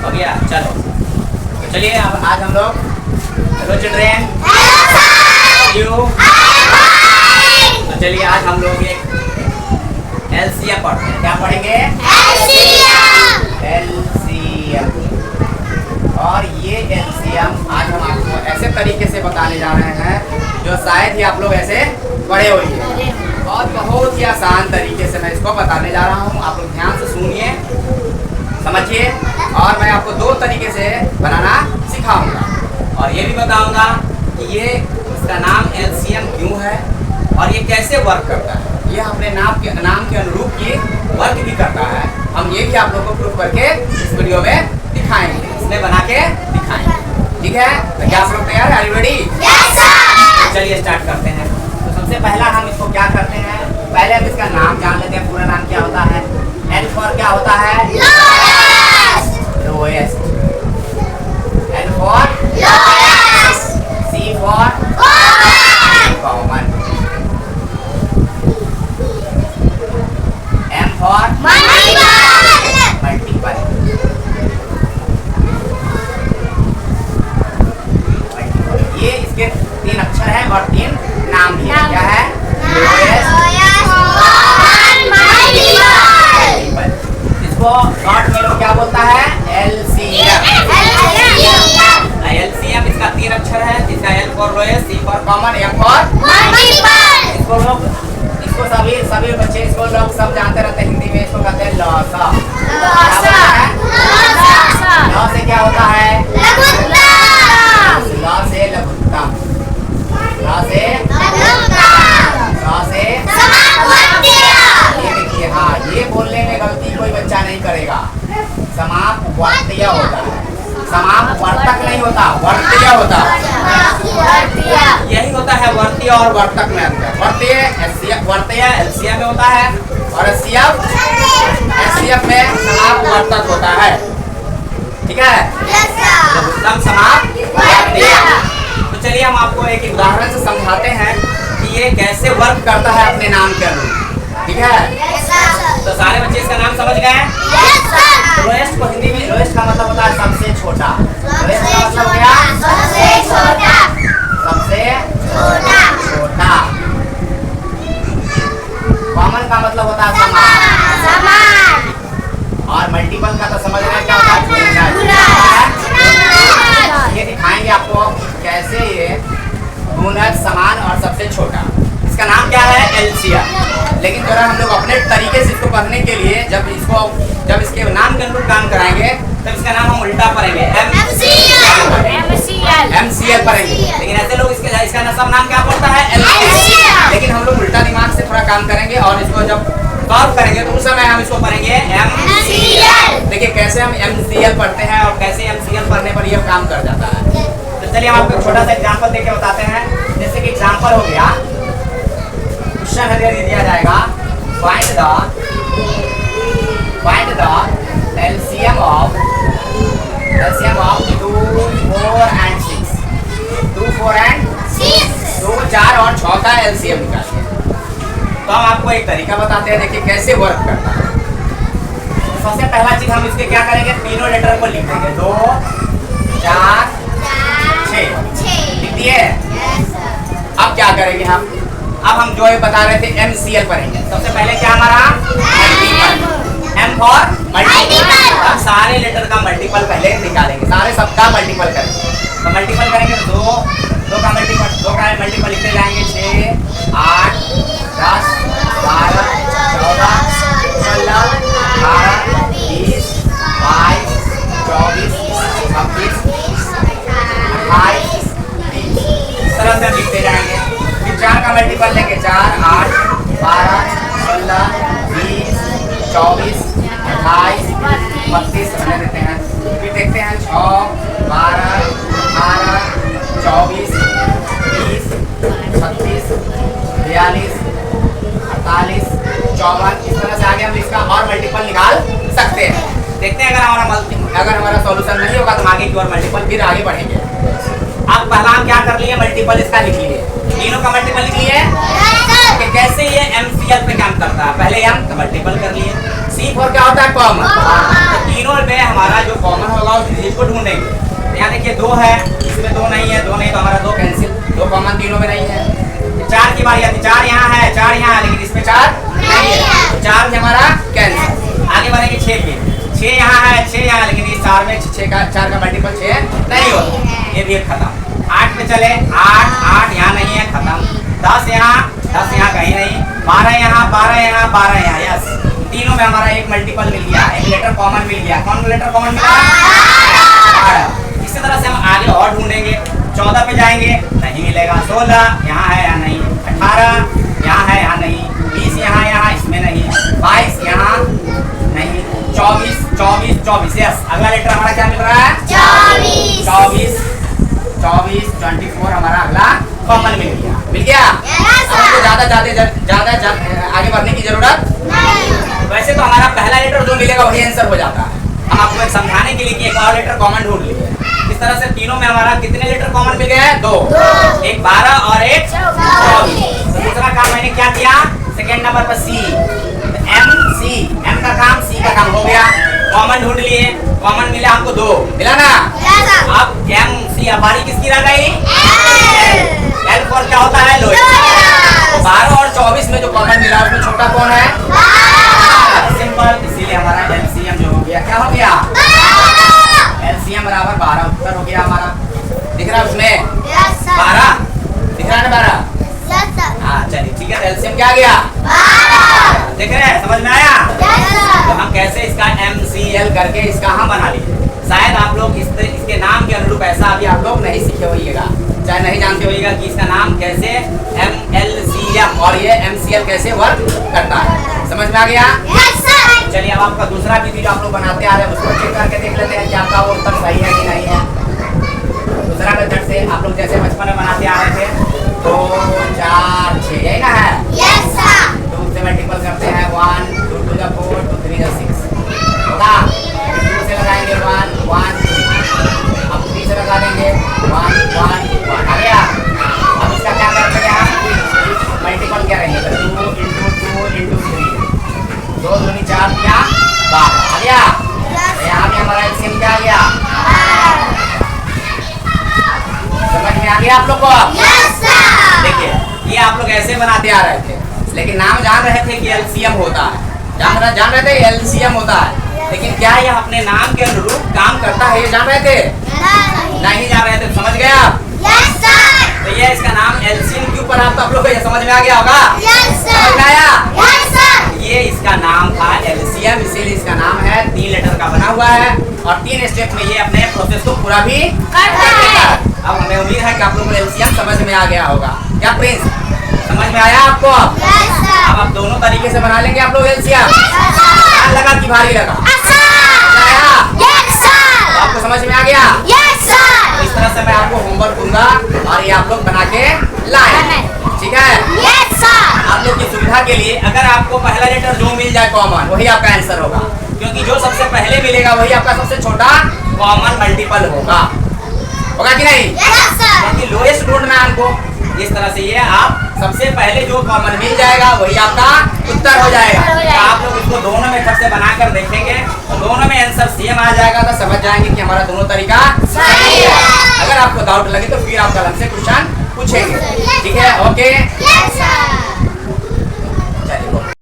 हो गया। चलो तो चलिए अब आज हम लोग हेलो चिल्ड्रेन यू। तो चलिए आज हम लोग एक एलसीएम पढ़ते हैं। क्या पढ़ेंगे? एलसीएम। और ये एलसीएम आज हम आपको ऐसे तरीके से बताने जा रहे हैं जो शायद ही आप लोग ऐसे पढ़े होंगे, और बहुत ही आसान तरीके से मैं इसको बताने जा रहा हूँ। आप लोग ध्यान से सुनिए, समझिए, और मैं आपको दो तरीके से बनाना सिखाऊंगा और ये भी बताऊंगा कि ये इसका नाम एलसीएम क्यों है और ये कैसे वर्क करता है। ये अपने नाम के अनुरूप ये वर्क भी करता है। हम ये भी आप लोगों को प्रूव करके इस वीडियो में दिखाएंगे, इसमें बना के दिखाएंगे। ठीक है, तो क्या आप लोग तैयार हैं? Are you ready? चलिए स्टार्ट करते हैं। तो सबसे पहला हम इसको क्या करते हैं, पहले हम इसका नाम जान लेते हैं। पूरा नाम क्या होता है? एल फॉर क्या होता है? Lowest. L for lowest. C for common. M for multiple. ये इसके 3 अक्षर हैं और 3 नाम भी है। क्या है? इसको शॉर्ट में लोग क्या बोलता है? एलसीएम। एलसीएम इसका 3 अक्षर है, जिसका L for lowest, C for common, M for multiple. इसको सभी बच्चे इसको लोग सब जानते रहते हैं। हिंदी में इसको कहते हैं लॉसा। लॉ से क्या होता है? लॉ से लघुत्तम। लॉ से ये देखिए, हाँ, ये बोलने में गलती कोई बच्चा नहीं करेगा। समापवर्त्य होता है, समापवर्तक नहीं होता, वर्त्य होता है। यही होता है वर्त्य और वर्तक में अंतर। वर्त्य एलसीएम में होता है और एलसीएम में समापवर्तक होता है। ठीक है, लघुत्तम समापवर्त्य। तो चलिए हम आपको एक उदाहरण से समझाते हैं कि ये कैसे वर्क करता है अपने नाम के अनुरूप। ठीक है, तो सारे बच्चे इसका नाम समझ गए? लोएस्ट को हिंदी में लोएस्ट का मतलब होता है सबसे छोटा। लोएस्ट का मतलब क्या? सबसे छोटा। कॉमन का मतलब होता है समान। और मल्टीपल का तो समझ रहे हैं क्या होता है? ये दिखाएंगे आपको कैसे ये गुणज, समान और सबसे छोटा। इसका नाम क्या है? एलसीएम। लेकिन जरा हम लोग अपने तरीके से इसको पढ़ने के लिए जब इसके नाम के अनुरूप काम कराएंगे तब इसका नाम हम उल्टा पढ़ेंगे, एमसीएल पढ़ेंगे। लेकिन ऐसे लोग इसका सब नाम क्या पड़ता है? एलसीएम। लेकिन हम लोग उल्टा दिमाग से थोड़ा काम करेंगे और इसको जब सॉल्व करेंगे तो उस समय हम इसको पढ़ेंगे एमसीएल। देखिए कैसे हम एमसीएल पढ़ते हैं और कैसे एमसीएल पढ़ने पर यह काम कर जाता है। तो चलिए हम आपको छोटा सा एग्जाम्पल देके बताते हैं। जैसे कि एग्जाम्पल हो गया, क्वेश्चन दे दिया जाएगा, find the LCM of 2, 4 and 6। 2, 4 and 6, 2, 4 और 6 का एलसीएम निकालिए। तो हम आपको एक तरीका बताते हैं, देखिए कैसे वर्क करता है। तो सबसे पहला चीज हम इसके क्या करेंगे, तीनों लेटर को लिख देंगे। 2, 4, 6 लिख दिए। अब क्या करेंगे हम? अब हम जो ये बता रहे थे एमसीएल पढ़ेंगे। सबसे पहले क्या हमारा? मल्टीपल। M for multiple. अब सारे लेटर का मल्टीपल पहले निकालेंगे, सारे सबका मल्टीपल करेंगे। तो मल्टीपल करेंगे तो 2 का मल्टीपल लिखते जाएंगे। 6, 8, 10, 12, 14, 16, 18, 20, 22, 24, 26, 28, 30। इस तरह से लिखते जाएंगे। 4 का मल्टीपल लेंगे, 4, 8, 12, 16, 20, 24, 28, 32 रहने देते हैं। फिर देखते हैं 6, 12, 18, 24, 20, 36, 42, 48, 54। इस तरह से आगे हम इसका और मल्टीपल निकाल सकते हैं। देखते हैं अगर हमारा सॉल्यूशन नहीं होगा तो आगे की और मल्टीपल फिर आगे बढ़ेंगे। अब पहला हम क्या कर लिए, मल्टीपल इसका लिख लिए, तीनों का मल्टीपल लिख लिए। कि कैसे ये एमसीएल पे काम करता है, पहले हम मल्टीपल कर लिए। सी फॉर क्या होता है? कॉमन। तीनों में हमारा जो कॉमन होगा उस डिजिट को ढूंढेंगे। यहाँ देखिए 2 है, इसमें 2 नहीं है, 2 नहीं तो हमारा 2 कैंसिल, 2 कॉमन तीनों में नहीं है। 4 की बारी आती, 4 यहाँ है, 4 यहाँ है, लेकिन इसमें 4 नहीं है, तो 4 भी हमारा कैंसिल। आगे बढ़ेंगे 6 पे, 6 यहाँ है, 6 यहाँ, लेकिन इस 4 में 4 का मल्टीपल 6 नहीं होता, ये भी खत्म। 8 पे चले, 8 यहाँ नहीं है, खत्म। 10 यहाँ कहीं नहीं, 12 यहाँ, 12 यहाँ, यस। तीनों में हमारा एक मल्टीपल मिल गया, एक लेटर कॉमन मिल गया। कौन लेटर कॉमन मिला? 12। इसी तरह से हम आगे और ढूंढेंगे। 14 पे जाएंगे, नहीं मिलेगा। 16 यहाँ है, यहाँ नहीं। 18 यहाँ है, यहाँ नहीं। 20 यहाँ, इसमें नहीं। 22 यहाँ नहीं। 24 यस। अगला लेटर हमारा क्या मिल रहा है? 24 हमारा अगला कॉमन मिल गया। हमको ज्यादा आगे बढ़ने की जरूरत नहीं। वैसे तो हमारा पहला लेटर जो मिलेगा वही आंसर हो जाता है। हम आपको एक समझाने के लिए कि एक और लेटर कॉमन ढूंढ लिए। इस तरह से तीनों में हमारा कितने लेटर कॉमन मिल गए हैं? 2, एक 12 और एक 24। तो दूसरा काम मैंने क्या किया? सेकेंड नंबर पर सी, एम का काम, सी का काम हो गया। कॉमन ढूंढ लिए, कॉमन मिला हमको 2, मिला ना? अब एम सी बारी किसकी रह गई? एल फॉर क्या होता है? लोएस्ट। तो 12 और 24 में जो कॉमन मिला उसमें छोटा कौन है? सिंपल, इसीलिए हमारा एलसीएम जो हो गया, क्या हो गया? एलसीएम बराबर 12 उत्तर हो गया हमारा। दिख रहा है उसमें 12 दिख रहा है ना? 12 हाँ चलिए ठीक है। एलसीएम क्या आ गया? देख रहे हैं, समझ में आया? तो हम कैसे इसका MCL करके इसका हम बना लिए। शायद आप लोग इसके नाम के अनुरूप ऐसा अभी आप लोग नहीं सीखे होइएगा, चाहे नहीं जानते होइएगा कि इसका नाम कैसे MLCM और ये MCL कैसे वर्क करता है। समझ में आ गया? चलिए अब आपका दूसरा विधि जो आप लोग बनाते आ रहे हैं उसको चेक करके देख लेते हैं कि आपका वो उत्तर सही है कि नहीं है। दूसरा मेथड से आप लोग जैसे बचपन में बनाते आ रहे थे, 2 4 6 यही ना है? 2 से मल्टीपल करते हैं, 1 2 to the 4 2 3 to 6 होगा। 2 से लगाएंगे 1 1 3, अब 3 से लगा देंगे 1 1 1 आ गया। अब इसका क्या करते हैं हम? मल्टीपल क्या रहेंगे? 2 into 3, 2 दूनी 4 क्या? 12 आ गया। यहाँ पे हमारा एलसीएम क्या आ गया? समझ में आ गया आप लोग को? देखिए ये आप लोग ऐसे बनाते आ रहे थे, लेकिन नाम जान रहे थे कि एलसीएम होता है, जान रहे थे एलसीएम होता है, लेकिन क्या यह अपने नाम के अनुरूप काम करता है ये जान रहे थे? नहीं जान रहे थे। समझ गए आप? तो ये इसका नाम एलसीएम के ऊपर आप लोग को ये समझ में आ गया होगा? समझ में आया? ये इसका नाम था एलसीएम, इसीलिए इसका नाम है। 3 लेटर का बना हुआ है और 3 स्टेप में ये अपने प्रोसेस को पूरा भी कर देता है। अब हमें उम्मीद है कि आप लोगों को एलसीएम समझ में आ गया होगा। क्या प्रिंस समझ में आया आपको? अब आप दोनों तरीके से बना लेंगे आप लोग एलसीएम। लगा कि भारी लगा? आपको समझ में आ गया? तो इस तरह से मैं आपको होमवर्क दूंगा और ये आप लोग बना के लाएं, ठीक है? आप लोग की सुविधा के लिए अगर आपको पहला लेटर जो मिल जाए कॉमन वही आपका आंसर होगा, क्योंकि जो सबसे पहले मिलेगा वही आपका सबसे छोटा कॉमन मल्टीपल होगा कि नहीं? क्योंकि लोएस्ट ढूंढना है हमको। इस तरह से ये आप सबसे पहले जो कॉमन मिल जाएगा वही आपका उत्तर हो जाएगा। तो आप लोग इसको दोनों मेथड से बनाकर देखेंगे तो दोनों में आंसर सेम आ जाएगा, तो समझ जाएंगे कि हमारा दोनों तरीका सही है। अगर आपको डाउट लगे तो फिर आप कलम से क्वेश्चन पूछेंगे, ठीक है? ओके।